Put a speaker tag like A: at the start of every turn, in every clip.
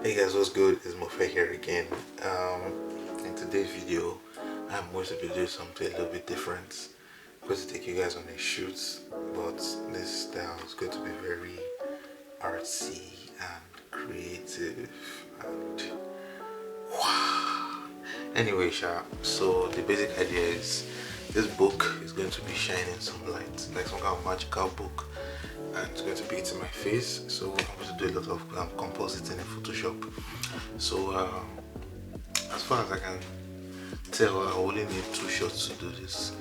A: Hey guys, what's good? It's Mofe here again. In today's video, I'm going to be doing something a little bit different. I'm going to take you guys on a shoot, but this style is going to be very artsy and creative and wow. Anyway, so the basic idea is this book is going to be shining some light, like some kind of magical book, and it's going to be hitting my face. So I'm going to do a lot of compositing in Photoshop. So as far as I can tell, I only need two shots to do this.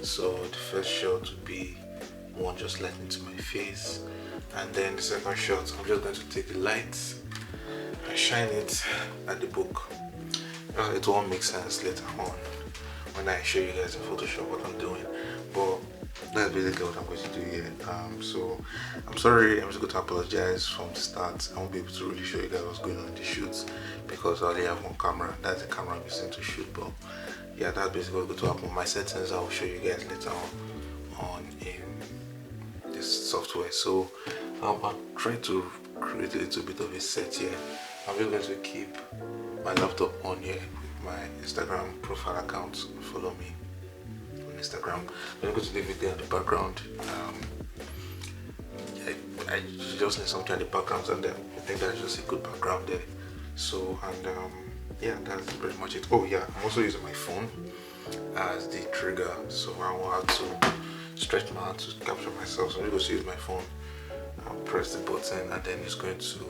A: So the first shot would be one just light into my face, and then the second shot I'm just going to take the light and shine it at the book. It won't make sense later on when I show you guys in Photoshop what I'm doing, but that's basically what I'm going to do here. So I'm sorry, I'm just going to apologize from the start. I won't be able to really show you guys what's going on in the shoots because I only have one camera. That's the camera I'm using to shoot, but yeah, that's basically what's going to happen. My settings I'll show you guys later on in this software. So I'm trying to create a little bit of a set here. I'm just going to keep my laptop on here with my Instagram profile account. Follow me on Instagram. I'm going to leave it there in the background. I just need something in the background, and then I think that's just a good background there. So yeah, that's pretty much it. Oh yeah, I'm also using my phone as the trigger, so I won't have to stretch my hand to capture myself. So I'm going to use my phone, press the button, and then it's going to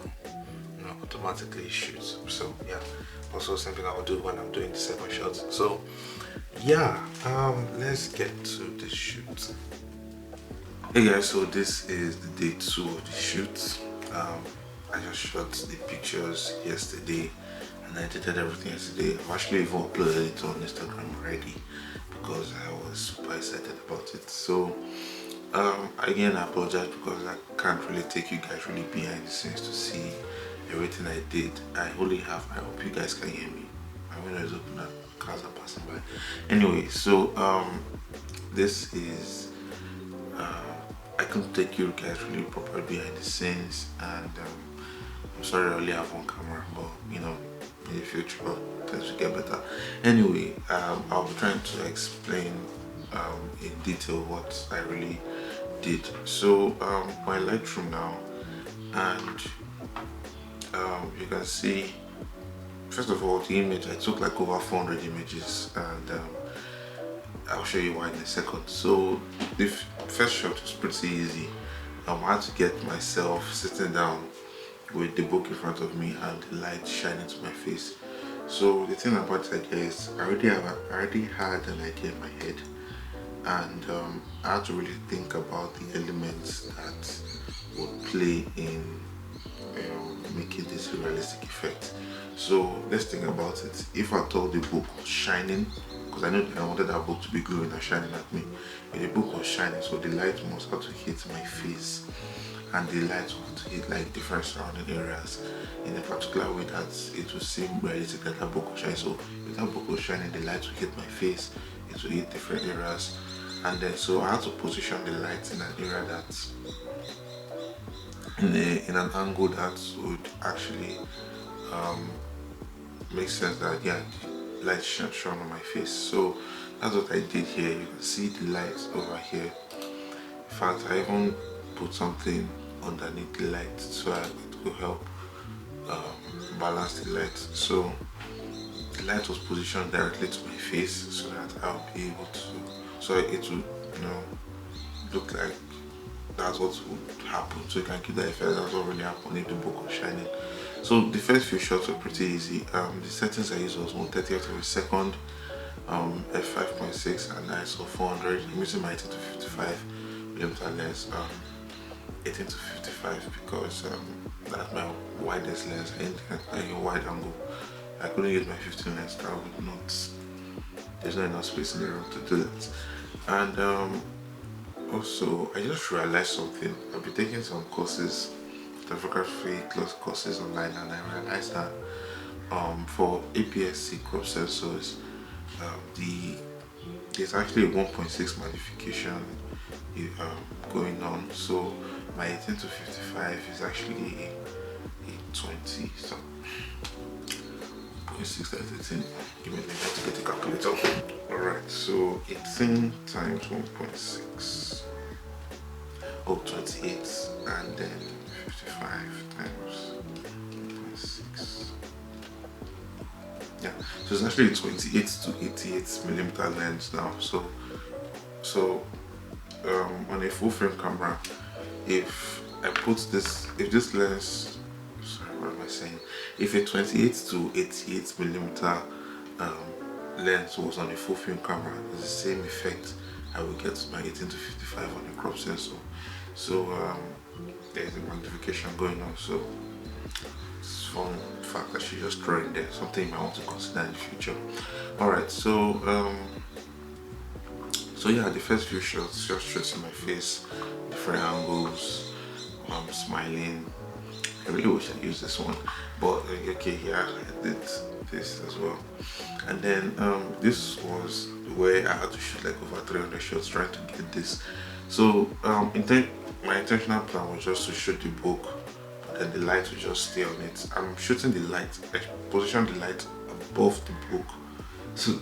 A: automatically shoot. So yeah, also something I will do when I'm doing the second shot. So yeah, let's get to the shoot. Hey guys, so this is the day 2 of the shoot. I just shot the pictures yesterday and I edited everything yesterday. I've actually even uploaded it on Instagram already because I was super excited about it. So again, I apologize because I can't really take you guys really behind the scenes to see everything I did. I hope you guys can hear me. My window is open and cars are passing by. Anyway, so this is I couldn't take you guys really properly behind the scenes, and I'm sorry I only have one camera, but in the future things will get better. Anyway, I'll be trying to explain in detail what I really did. So my Lightroom now, and you can see, first of all, the image I took like over 400 images, and I'll show you why in a second. So the first shot was pretty easy. I had to get myself sitting down with the book in front of me and the light shining to my face. So the thing about the idea is I already had an idea in my head, and I had to really think about the elements that would play in making this a realistic effect. So let's think about it. If I told the book was shining, because I know that I wanted that book to be glowing and shining at me, but the book was shining, so the light must have to hit my face, and the light will have to hit like different surrounding areas in a particular way that it will seem realistic that that book was shining. So if that book was shining, the light will hit my face, it will hit different areas, and then so I had to position the light in an area that in an angle that would actually make sense that yeah, the light shone on my face. So that's what I did here. You can see the light over here. In fact, I even put something underneath the light so that it will help balance the light. So the light was positioned directly to my face so that I'll be able to, so it would look like that's what would happen. So you can keep that effect. That's what really happened if the book was shining. So the first few shots were pretty easy. The settings I used was 1/30th of a second, f5.6 and ISO 400. I'm using my 18 to 55 millimeter lens, 18 to 55 because that's my widest lens. I need a wide angle. I couldn't use my 15 lens. That would not. There's not enough space in the room to do that. And also, I just realized something. I've been taking some courses, photography courses online, and I realized that for APS-C crop sensors, there's actually a 1.6 magnification going on. So my 18 to 55 is actually a 20. So 0.6 times 18. Give me a minute to get the calculator. Alright, so 18 times 1.6. Oh, 28. And then 55 times 1.6. Yeah, so it's actually 28 to 88 millimeter lens now. So on a full frame camera, if I put this, if this lens, sorry, what am I saying? If a 28 to 88 millimeter lens was on a full frame camera, it's the same effect I will get my 18 to 55 on a crop sensor. So there's a magnification going on. So it's fun fact I should just throw in there, something you might want to consider in the future. Alright, so yeah, the first few shots just tracing my face, different angles, smiling. I really wish I used this one, but okay, yeah, I did this as well. And then this was where I had to shoot like over 300 shots trying to get this. So my intentional plan was just to shoot the book, and the light will just stay on it. I'm shooting the light, I position the light above the book, so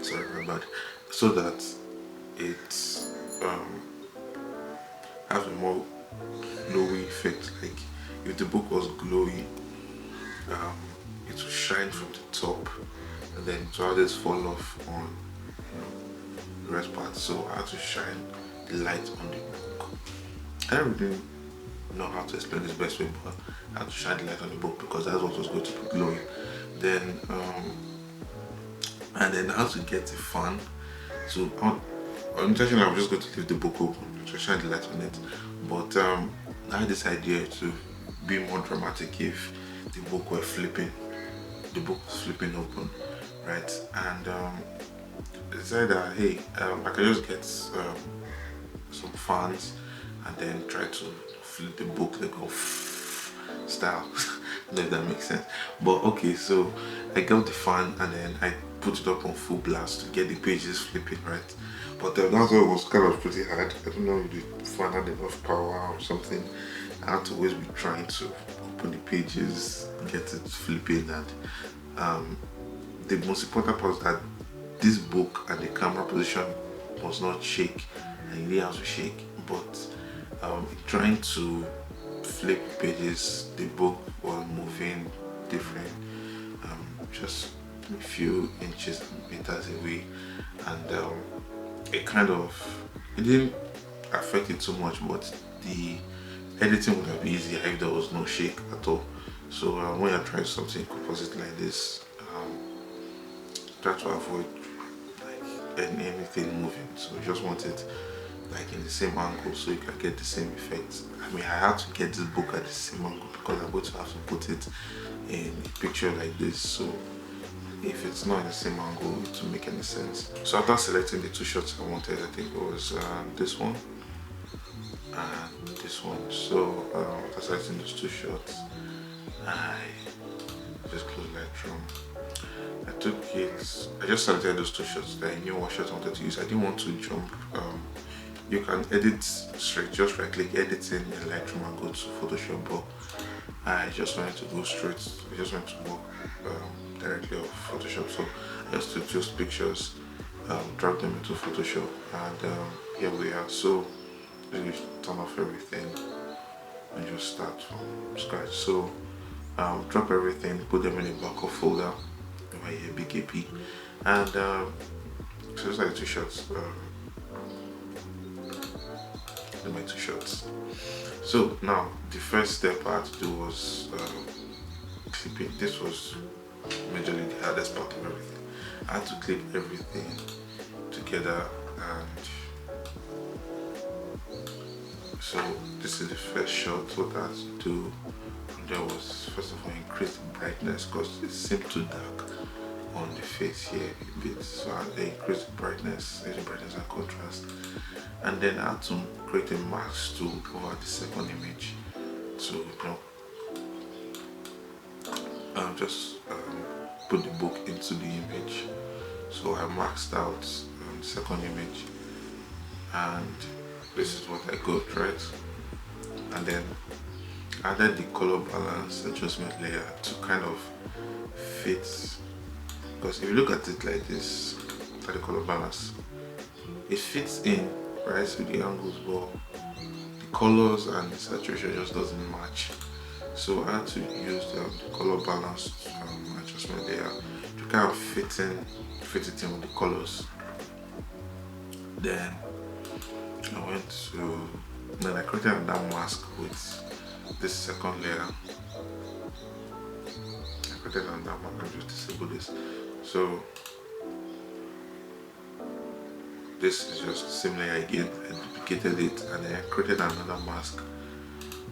A: sorry, my bad, so that it has a more glowy effect. Like if the book was glowy, it will shine from the top, and then to have this fall off on the rest part. So I had to shine the light on the book. I don't really know how to explain this best way, but I had to shine the light on the book because that's what was going to be glowing. Then and then I had to get a fan. So intentionally, I was just going to leave the book open to shine the light on it, but I had this idea to be more dramatic if the book were flipping. The book was flipping open, right? And I decided that hey, I can just get some fans and then try to flip the book like a style. I don't know if that makes sense, but okay. So I got the fan and then I put it up on full blast to get the pages flipping, right? But that's why it was kind of pretty hard. I don't know if the fan had enough power or something. I had to always be trying to open the pages, get it flipping, and the most important part is that this book and the camera position must not shake, and it really has to shake. But trying to flip pages, the book was moving different, just a few inches and meters away, and it didn't affect it too much, but the editing would have been easier if there was no shake at all. So when you're trying something composite like this, try to avoid like anything moving. So you just want it like in the same angle so you can get the same effect. I mean, I had to get this book at the same angle because I'm going to have to put it in a picture like this. So if it's not in the same angle, it won't make any sense. So after selecting the two shots I wanted, I think it was this one and this one. So after selecting those two shots, I just closed Lightroom. I took it, I just selected those two shots that I knew what shot I wanted to use. I didn't want to jump. You can edit straight, just right click editing in Lightroom and go to Photoshop, but I just wanted to go straight. I just wanted to work directly off Photoshop. So I just took just pictures, drag them into Photoshop, and here we are. So you turn off everything and just start from scratch. So drop everything, put them in a backup folder, right here, BKP, and so it's like two shots. My two shots. So now the first step I had to do was clipping. This was majorly the hardest part of everything. I had to clip everything together, and so this is the first shot. What I had to do there was first of all increase the brightness because it seemed too dark on the face here a bit. So I increased the brightness and contrast, and then I had to create a mask tool over the second image to just put the book into the image. So I maxed out the second image, and this is what I got, right? And then added the color balance adjustment layer to kind of fits, because if you look at it like this, at the color balance, it fits in right with the angles, but the colors and the saturation just doesn't match. So I had to use the color balance adjustment there to kind of fit it in with the colors. Then I created another mask with this second layer. I created another mask. I'll just disable this. So this is just the same layer again. I duplicated it and then I created another mask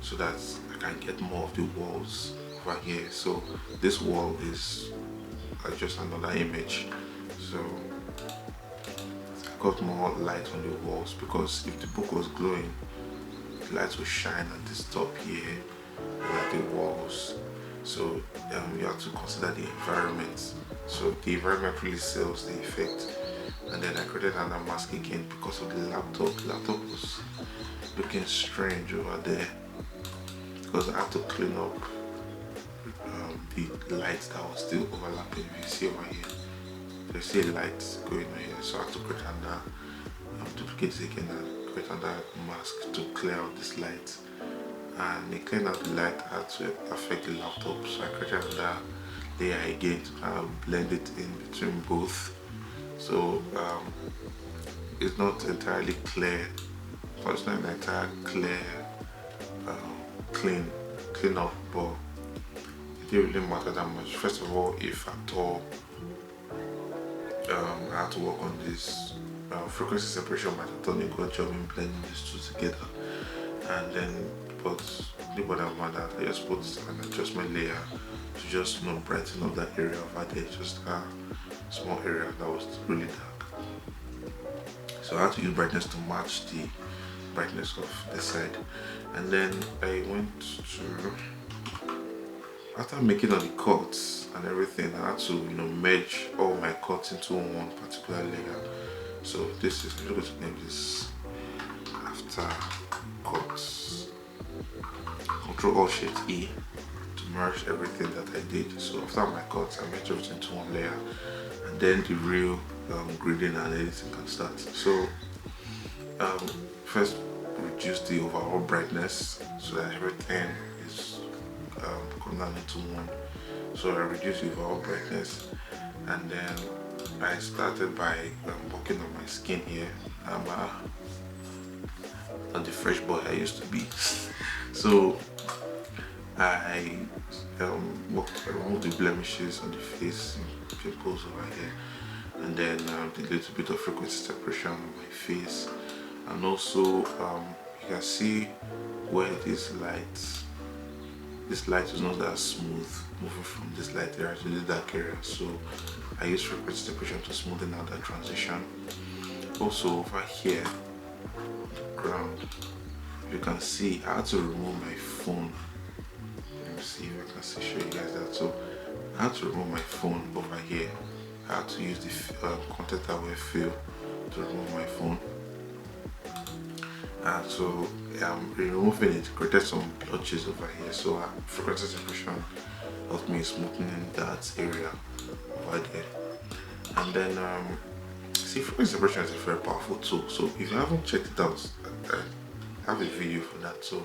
A: so that I can get more of the walls over here. So this wall is just another image. So I got more light on the walls, because if the book was glowing, the light will shine at this top here at the walls. So you have to consider the environment. So the environment really sells the effect. And then I created another mask again because of the laptop. The laptop was looking strange over there, because I had to clean up the lights that was still overlapping. If you see over here, you see a light going on here, so I had to create another duplicate it again and create another mask to clear out this light. And it cleaned out the light had to affect the laptop, so I created another layer again to kind of blend it in between both. So it's not entirely clear, but it's not an entire clear clean up, but it didn't really matter that much. First of all, if at all I had to work on this frequency separation, might have done a good job in blending these two together. And then, but the bottom of that, I just put an adjustment layer to just brighten up that area over there, just a small area that was really dark. So I had to use brightness to match the brightness of the side. And then I went to, after making all the cuts and everything, I had to merge all my cuts into one particular layer. So this is, I'm going to name this after cuts. Control Alt Shift E to merge everything that I did. So after my cuts, I merged everything into one layer, and then the real grading and editing can start. So first reduce the overall brightness so that everything is coming down into one. So I reduced the overall brightness, and then I started by working on my skin here. I'm not the fresh boy I used to be. So I removed the blemishes on the face, pimples over here, and then did a little bit of frequency separation on my face. And also you can see where this light is not that smooth, moving from this light area to the dark area. So I use frequency separation to smoothen out that transition. Also over here, the ground, you can see I had to remove my phone. Let me see if I can show you guys that. So I had to remove my phone over here. I had to use the content aware fill to remove my phone. And so removing it created some blotches over here. So frequency separation helped me smoothing that area over there. And then see, frequency separation is a very powerful tool. So if you haven't checked it out, I have a video for that, so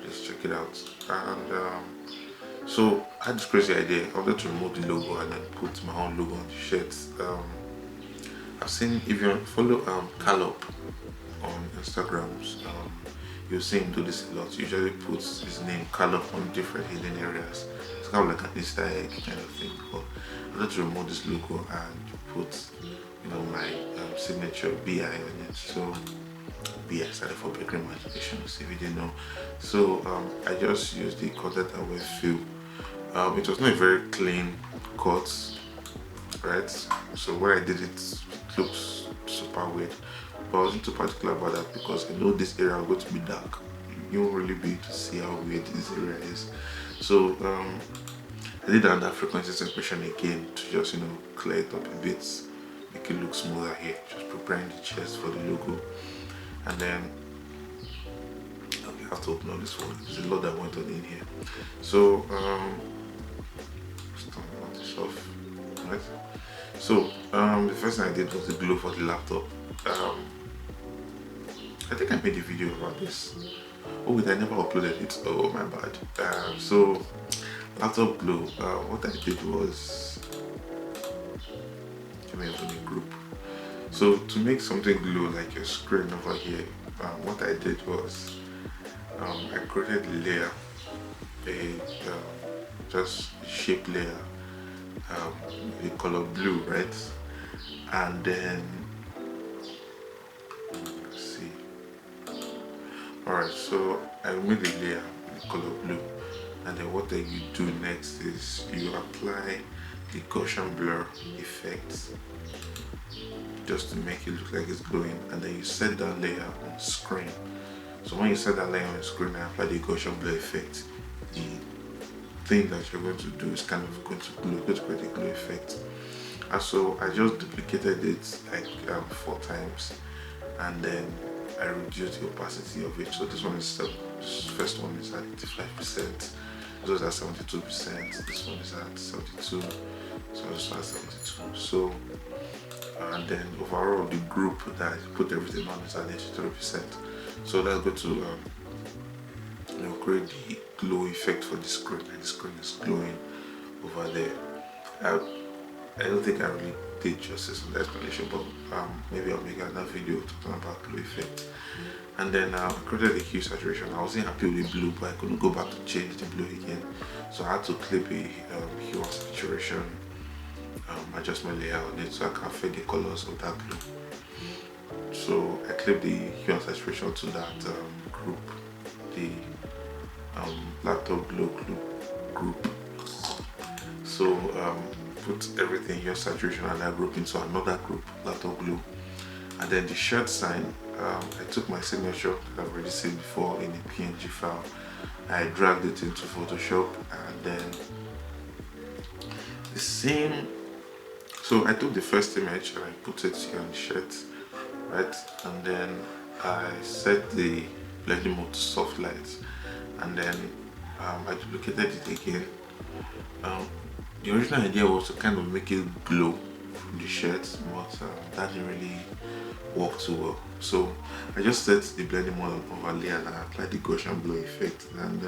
A: please check it out. And so I had this crazy idea. I wanted to remove the logo and then put my own logo on the shirt. I've seen, if you follow Callop on Instagram, you'll see him do this a lot. He usually puts his name Callop on different hidden areas. It's kind of like an Easter egg kind of thing. But I wanted to remove this logo and put my signature BI on it. So BI started for Bakery Imaginations, if you didn't know. So I just used the content aware fill. It was not a very clean cut, right? So where I did it looks super weird, but I wasn't too particular about that because I know this area is going to be dark. You won't really be able to see how weird this area is. So I did another frequency separation again to just clear it up a bit, make it look smoother here, just preparing the chest for the logo. And then I have to open up this one. There's a lot that went on in here. So let's turn this off. So the first thing I did was the glue for the laptop. I think I made a video about this. Oh wait, I never uploaded it. Oh my bad. So laptop glue. What I did was, let me open a group. So to make something glue like your screen over here, what I did was I created a layer, just a shape layer, the color blue, right? And then let's see. Alright, so I made a layer in color blue, and then what then you do next is you apply the Gaussian blur effect just to make it look like it's glowing, and then you set that layer on screen. So when you set that layer on screen and apply the Gaussian blur effect, the thing that you're going to do is kind of going to create a glow effect. And so I just duplicated it like 4 times, and then I reduced the opacity of it. So this one is this first one is at 85%, those are 72%, this one is at 72, so this one is at 72. So and then overall the group that I put everything on is at 83%. So let's go to create the glow effect for the screen, and the screen is glowing over there. I don't think I really did justice on the explanation, but maybe I'll make another video talking about glow effect. And then I created a hue saturation. I wasn't happy with the blue, but I couldn't go back to change the blue again, so I had to clip a hue saturation adjustment layer on it so I can fade the colors of that blue. So I clipped the hue and saturation to that group, the laptop glow group. So put everything hue saturation and that group into another group, laptop glue. And then the shirt sign, I took my signature that I've already seen before in a PNG file. I dragged it into Photoshop, and then the same. So I took the first image and I put it here on the shirt, right? And then I set the blending mode to soft light, and then I duplicated it again. The original idea was to kind of make it glow from the shirt, but that didn't really work too well. So I just set the blending mode on overlay and I applied the Gaussian blur effect, and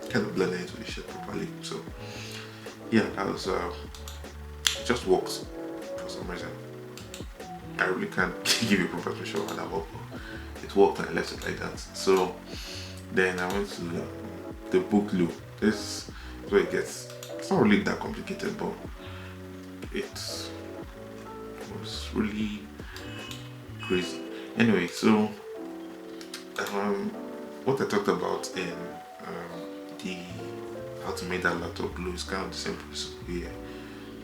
A: kind of blended into the shirt properly. So yeah, that was it just works for some reason. I really can't give you a proper picture of that work, but it worked and I left it like that. So then I went to the book glue. This is where it gets, it's not really that complicated, but it was really crazy. Anyway, so what I talked about in the how to make that laptop glue is kind of the same principle here.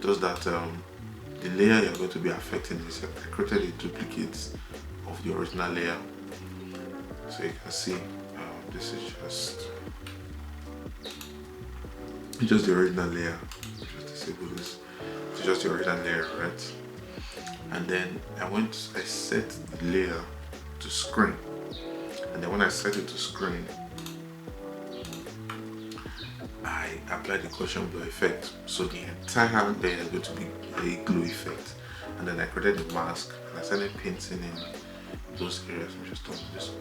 A: Just that the layer you're going to be affecting is I created a duplicate of the original layer. So you can see this is just the original layer. Just disable this. It's just the original layer, right? And then I set the layer to screen, and then when I set it to screen, I applied the Gaussian blur effect. So the entire layer is going to be a glow effect. And then I created a mask and I started painting in those areas. Let me just turn this off.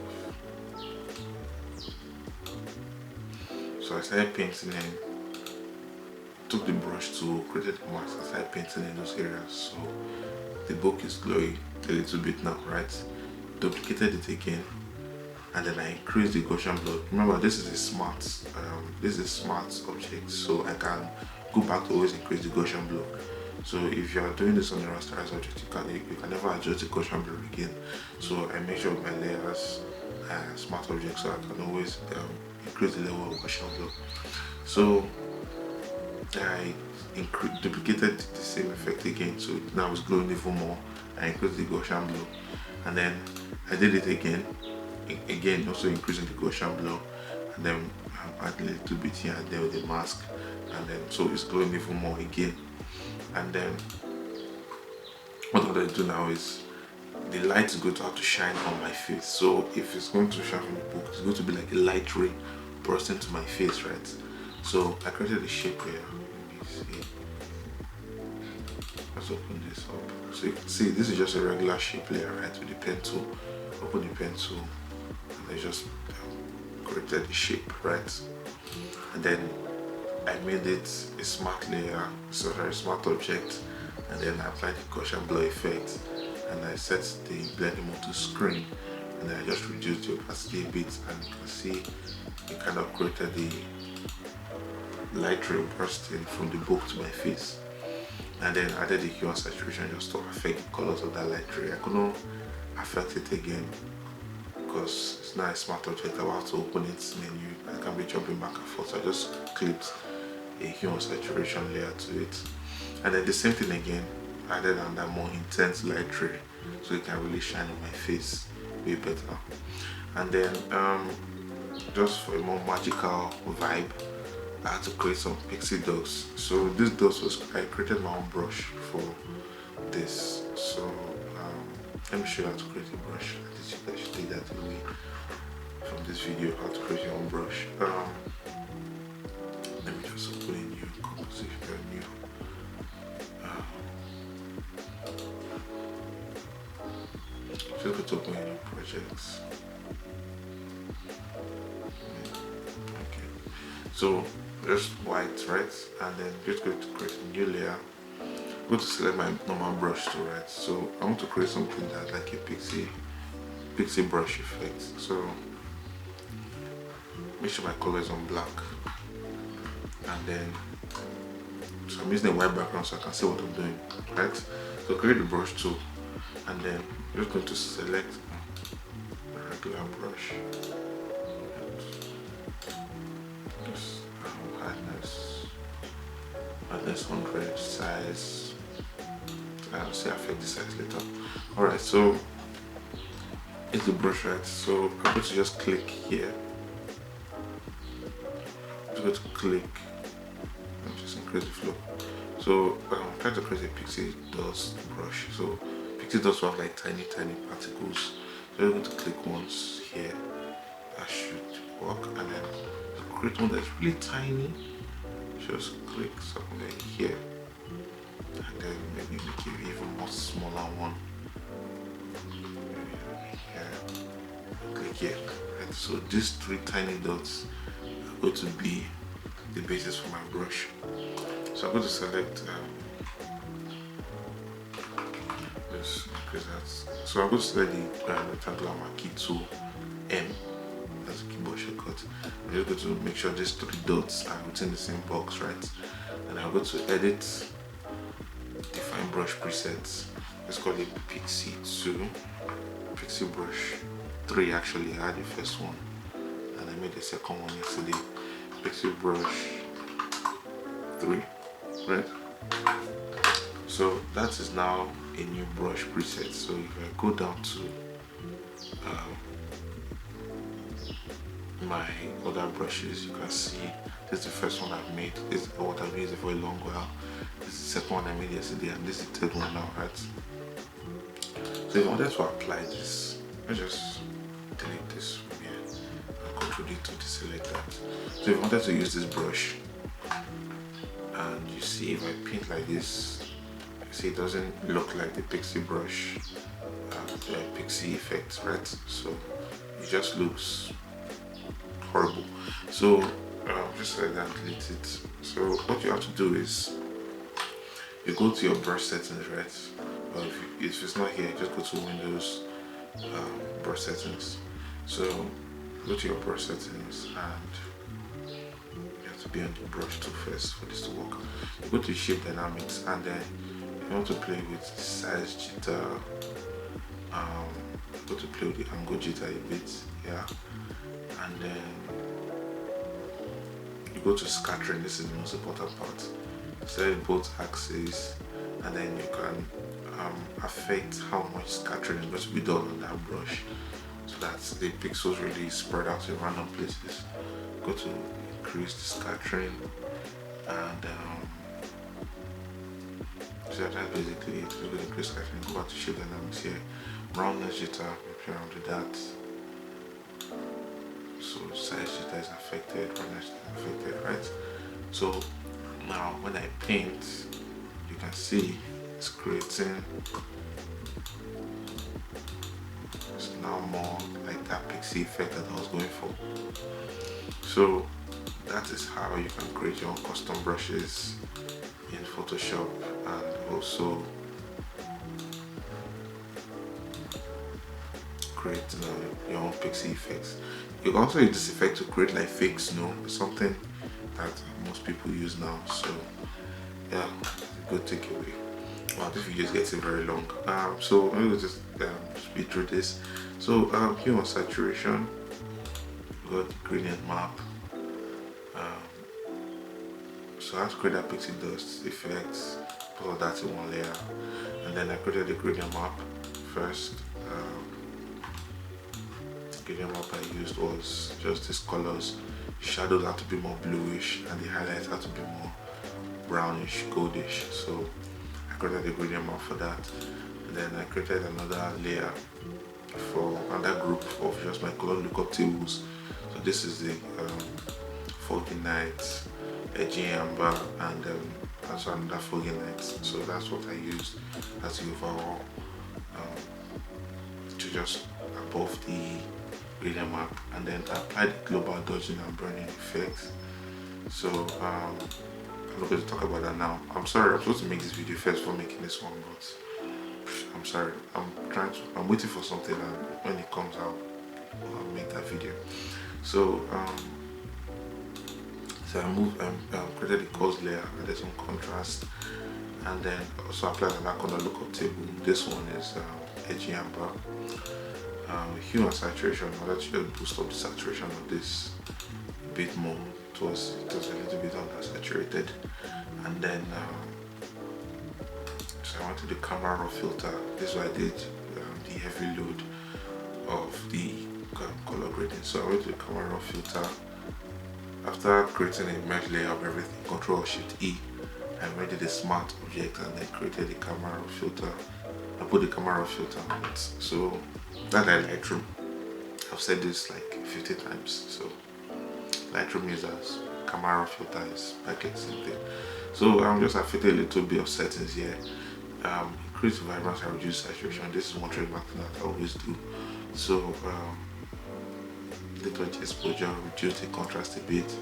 A: So I started painting in, took the brush tool, created a mask and started painting in those areas. So the book is glowing a little bit now, right? Duplicated it again, and then I increased the Gaussian blur. Remember, this is a smart object, so I can go back to always increase the Gaussian blur. So if you are doing this on a rasterized object, you can never adjust the Gaussian blur again. So I make sure my layers are smart objects, so I can always increase the level of Gaussian blur. So I duplicated the same effect again, so now it's glowing even more. I increased the Gaussian blur, and then I did it again, also increasing the Gaussian blur, and then add a little bit here and there with the mask, and then so it's glowing even more again. And then what I'm going to do now is the light is going to have to shine on my face. So if it's going to shine from the book, it's going to be like a light ray bursting to my face, right? So I created a shape here. Let me see. let's open this up. So you can see this is just a regular shape layer, right, with the pen tool. Open the pen tool, and I just created the shape, right? And then I made it a smart layer, so a smart object, and then I applied the Gaussian blur effect, and I set the blending mode to screen, and then I just reduced the opacity a bit, and you can see it kind of created the light ray bursting from the book to my face. And then added the hue and saturation just to affect the colors of that light ray. I couldn't affect it again because it's not a smart object. I will have to open its menu. I can't be jumping back and forth, so I just clipped a hue and saturation layer to it. And then the same thing again, added on that more intense light ray so it can really shine on my face way better. And then just for a more magical vibe, I had to create some pixie dots. So this dots was, I created my own brush for this. So let me show you how to create a brush. I think you guys should take that away from this video, how to create your own brush. Let me just open a new composition, a new just go to open a new project. Okay, so just white, right? And then just going to create a new layer. I'm going to select my normal brush tool, right? So I want to create something that's like a pixie brush effect. So make sure my color is on black, and then so I'm using a white background so I can see what I'm doing, right? So create the brush tool, and then I'm just going to select a regular brush. Just hardness 100, size. I'll see affect the size later. Alright, so it's the brush, right? So I'm going to just click here. I'm just going to click and just increase the flow. So I'm trying to create a pixie dust brush. So pixie dust will have like tiny particles. So I'm going to click once here. That should work, and then create one that's really tiny. Just click somewhere here, and then maybe make it even more smaller one. Here. Click here. Right. So these three tiny dots are going to be the basis for my brush. So I'm going to select this, because that's, so I'm going to select the rectangular marquee tool M. That's a keyboard shortcut. I'm just going to make sure these three dots are within the same box, right? And I'm going to edit, define brush presets. Let's call it Pixie 2, Pixie Brush 3. Actually, I had the first one, and I made the second one yesterday. Pixie Brush 3, right? So that is now a new brush preset. So if I go down to my other brushes, you can see this is the first one I've made. This is what I've used for a long while. This is the second one I made yesterday, and this is the third one now, right? So if I wanted to apply this, I just delete this from here and Ctrl D to deselect that. So if I wanted to use this brush, and you see if I paint like this, you see it doesn't look like the pixie brush, the pixie effect, right? So it just looks horrible. So just like that, delete it. So what you have to do is you go to your brush settings, right? Or if it's not here, just go to Windows, brush settings. So go to your brush settings, and you have to be on the brush tool first for this to work. You go to shape dynamics, and then if you want to play with the size jitter, go to play with the angle jitter a bit, yeah. And then you go to scattering. This is the most important part. Select both axes, and then you can affect how much scattering is going to be done on that brush, so that the pixels really spread out in random places. Go to increase the scattering, and so that's basically it. So go to increase scattering, go back to shape dynamics here, roundness jitter, play around with that. So size jitter is affected, roundness is affected, right? So now when I paint, you can see it's creating. It's now more like that pixie effect that I was going for. So that is how you can create your own custom brushes in Photoshop, and also create your own pixie effects. You can also use this effect to create like fake snow. It's something that most people use now. So yeah, good takeaway. Wow, this video is getting very long. So I'm going to just speed through this. So here on saturation, we got the gradient map. So I have to create that pixie dust effects, put all that in one layer, and then I created the gradient map first. The gradient map I used was just these colors. Shadows had to be more bluish, and the highlights had to be more brownish, goldish. So I created the gradient map for that, and then I created another layer for another group of just my color lookup tables. So this is the foggy night, edgy amber, and also another foggy night. So that's what I used as the overall to just above the gradient map, and then apply the global dodging and burning effects. So I'm not going to talk about that now. I'm sorry, I'm supposed to make this video first for making this one, but I'm sorry. I'm waiting for something, and when it comes out, I'll make that video. So I created the cause layer, added some contrast, and then also applied another color lookup table. This one is edgy amber. Hue and saturation, I wanted to just boost up the saturation of this a bit more. It was a little bit undersaturated, and then so I went to the camera raw filter. This is why I did the heavy load of the color grading. So I went to the camera raw filter. After creating a merge layer of everything, Ctrl Shift E, I made it a smart object, and then created the camera raw filter. I put the camera raw filter on it. So that I Lightroom. I've said this like 50 times. So Lightroom users, camera raw filter is like the same thing. So I'm just affected a little bit of settings here. Increase vibrance and reduce saturation. This is one trademark thing that I always do. So little exposure, reduce the contrast a bit,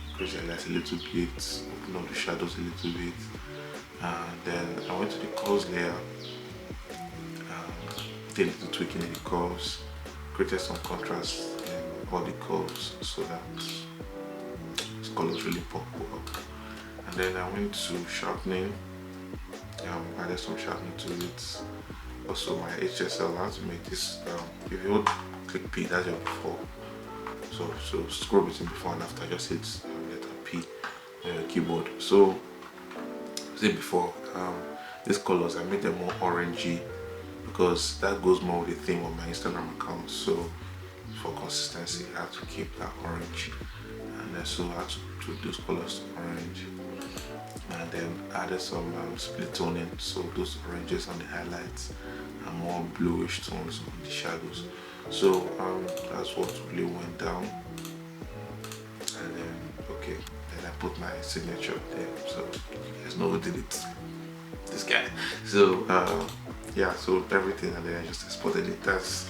A: increase the light a little bit, open up the shadows a little bit, and then I went to the curves layer, did a little tweaking in the curves, created some contrast in all the curves so that these colors really pop up. And then I went to sharpening, added some sharpening to it. Also my HSL, I have to make this, if you hold click P, that's your before. So scroll between before and after, just hit letter P on your keyboard. So say before, these colors, I made them more orangey because that goes more with the theme of my Instagram account. So for consistency, I have to keep that orange, and then so I have to tweak those colors to orange, and then added some split toning, so those oranges on the highlights and more bluish tones on the shadows. So that's what really went down, and then okay, then I put my signature there, so you guys know who did it, this guy. So yeah, so everything, and then I just exported it. That's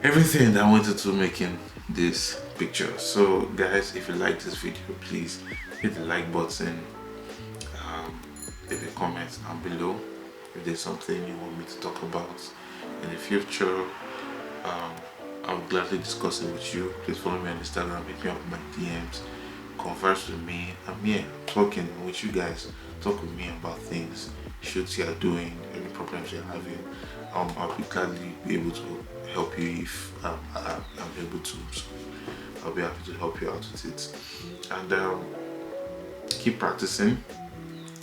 A: everything that I wanted to making this picture. So guys, if you like this video, please hit the like button, leave a comment down below if there's something you want me to talk about in the future. I will gladly discuss it with you. Please follow me on Instagram, hit me up in my DMs, converse with me. I'm here talking with you guys. Talk with me about things, shoots you're doing, any problems you're having. I'll be gladly be able to help you if I'm able to. So I'll be happy to help you out with it. And keep practicing,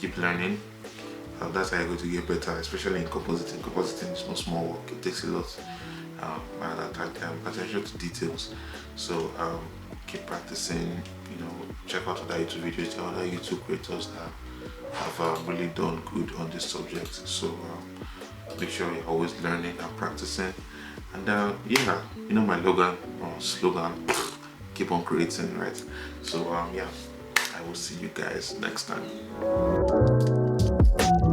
A: keep learning. That's how you're going to get better, especially in compositing. Compositing is no small work. It takes a lot and attention to details. So keep practicing. You know, check out other YouTube videos. There are other YouTube creators that have really done good on this subject. So make sure you're always learning and practicing. And yeah, you know my slogan, keep on creating, right? So yeah, I will see you guys next time. you.